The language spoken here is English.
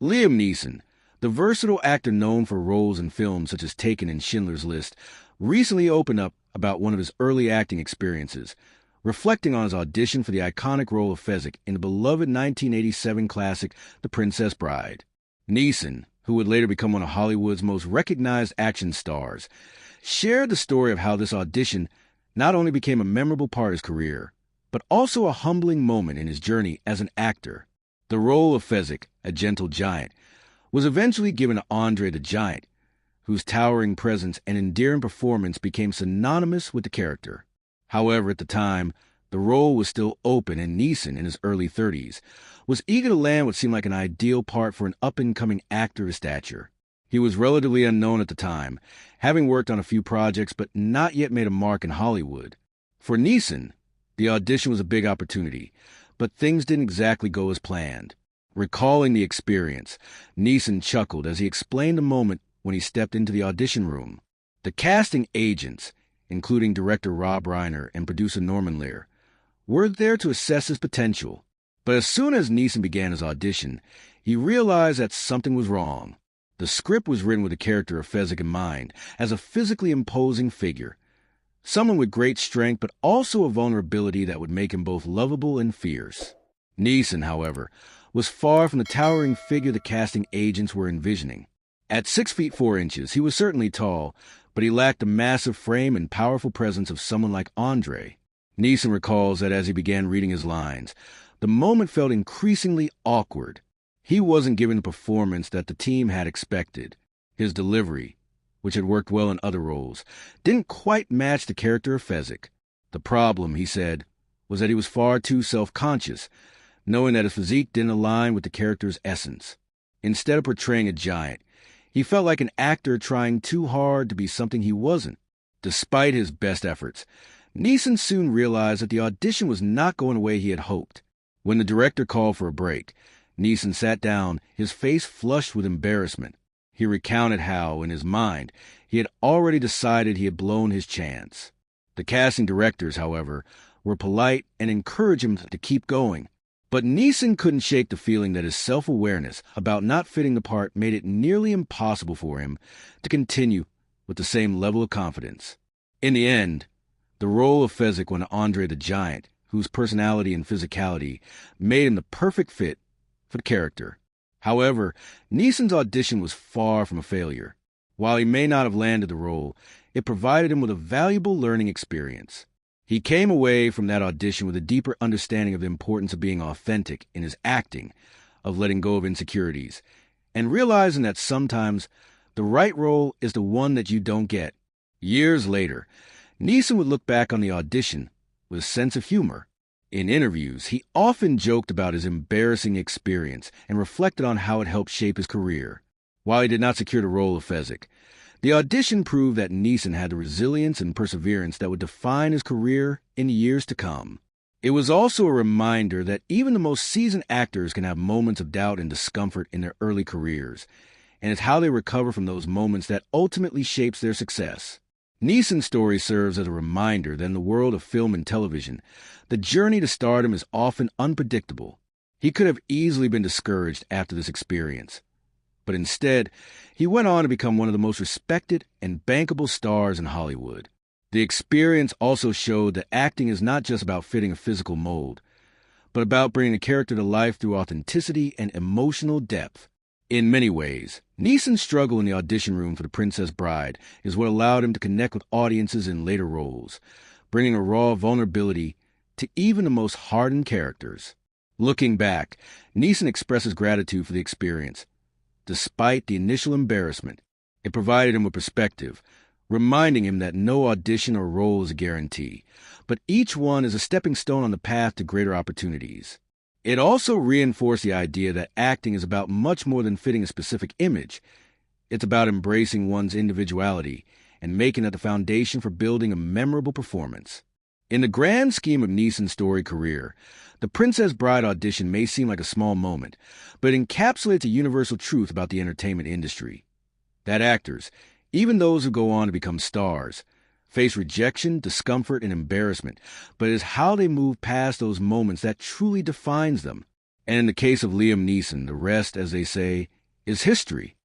Liam Neeson, the versatile actor known for roles in films such as Taken and Schindler's List, recently opened up about one of his early acting experiences, reflecting on his audition for the iconic role of Fezzik in the beloved 1987 classic The Princess Bride. Neeson, who would later become one of Hollywood's most recognized action stars, shared the story of how this audition not only became a memorable part of his career, but also a humbling moment in his journey as an actor. The role of Fezzik, a gentle giant, was eventually given to Andre the Giant, whose towering presence and endearing performance became synonymous with the character. However, at the time, the role was still open, and Neeson, in his early 30s, was eager to land what seemed like an ideal part for an up-and-coming actor of his stature. He was relatively unknown at the time, having worked on a few projects but not yet made a mark in Hollywood. For Neeson, the audition was a big opportunity, but things didn't exactly go as planned. Recalling the experience, Neeson chuckled as he explained the moment when he stepped into the audition room. The casting agents, including director Rob Reiner and producer Norman Lear, were there to assess his potential. But as soon as Neeson began his audition, he realized that something was wrong. The script was written with the character of Fezzik in mind as a physically imposing figure, someone with great strength but also a vulnerability that would make him both lovable and fierce. Neeson, however, was far from the towering figure the casting agents were envisioning. At 6 feet 4 inches, he was certainly tall, but he lacked the massive frame and powerful presence of someone like Andre. Neeson recalls that as he began reading his lines, the moment felt increasingly awkward. He wasn't given the performance that the team had expected. His delivery, which had worked well in other roles, didn't quite match the character of Fezzik. The problem, he said, was that he was far too self-conscious, knowing that his physique didn't align with the character's essence. Instead of portraying a giant, he felt like an actor trying too hard to be something he wasn't. Despite his best efforts, Neeson soon realized that the audition was not going the way he had hoped. When the director called for a break, Neeson sat down, his face flushed with embarrassment. He recounted how, in his mind, he had already decided he had blown his chance. The casting directors, however, were polite and encouraged him to keep going. But Neeson couldn't shake the feeling that his self-awareness about not fitting the part made it nearly impossible for him to continue with the same level of confidence. In the end, the role of Fezzik went to Andre the Giant, whose personality and physicality made him the perfect fit for the character. However, Neeson's audition was far from a failure. While he may not have landed the role, it provided him with a valuable learning experience. He came away from that audition with a deeper understanding of the importance of being authentic in his acting, of letting go of insecurities, and realizing that sometimes the right role is the one that you don't get. Years later, Neeson would look back on the audition with a sense of humor. In interviews, he often joked about his embarrassing experience and reflected on how it helped shape his career. While he did not secure the role of Fezzik, the audition proved that Neeson had the resilience and perseverance that would define his career in years to come. It was also a reminder that even the most seasoned actors can have moments of doubt and discomfort in their early careers, and it's how they recover from those moments that ultimately shapes their success. Neeson's story serves as a reminder that in the world of film and television, the journey to stardom is often unpredictable. He could have easily been discouraged after this experience, but instead, he went on to become one of the most respected and bankable stars in Hollywood. The experience also showed that acting is not just about fitting a physical mold, but about bringing a character to life through authenticity and emotional depth. In many ways, Neeson's struggle in the audition room for The Princess Bride is what allowed him to connect with audiences in later roles, bringing a raw vulnerability to even the most hardened characters. Looking back, Neeson expresses gratitude for the experience. Despite the initial embarrassment, it provided him with perspective, reminding him that no audition or role is a guarantee, but each one is a stepping stone on the path to greater opportunities. It also reinforced the idea that acting is about much more than fitting a specific image. It's about embracing one's individuality and making it the foundation for building a memorable performance. In the grand scheme of Neeson's storied career, The Princess Bride audition may seem like a small moment, but it encapsulates a universal truth about the entertainment industry. That actors, even those who go on to become stars, face rejection, discomfort, and embarrassment, but it is how they move past those moments that truly defines them. And in the case of Liam Neeson, the rest, as they say, is history.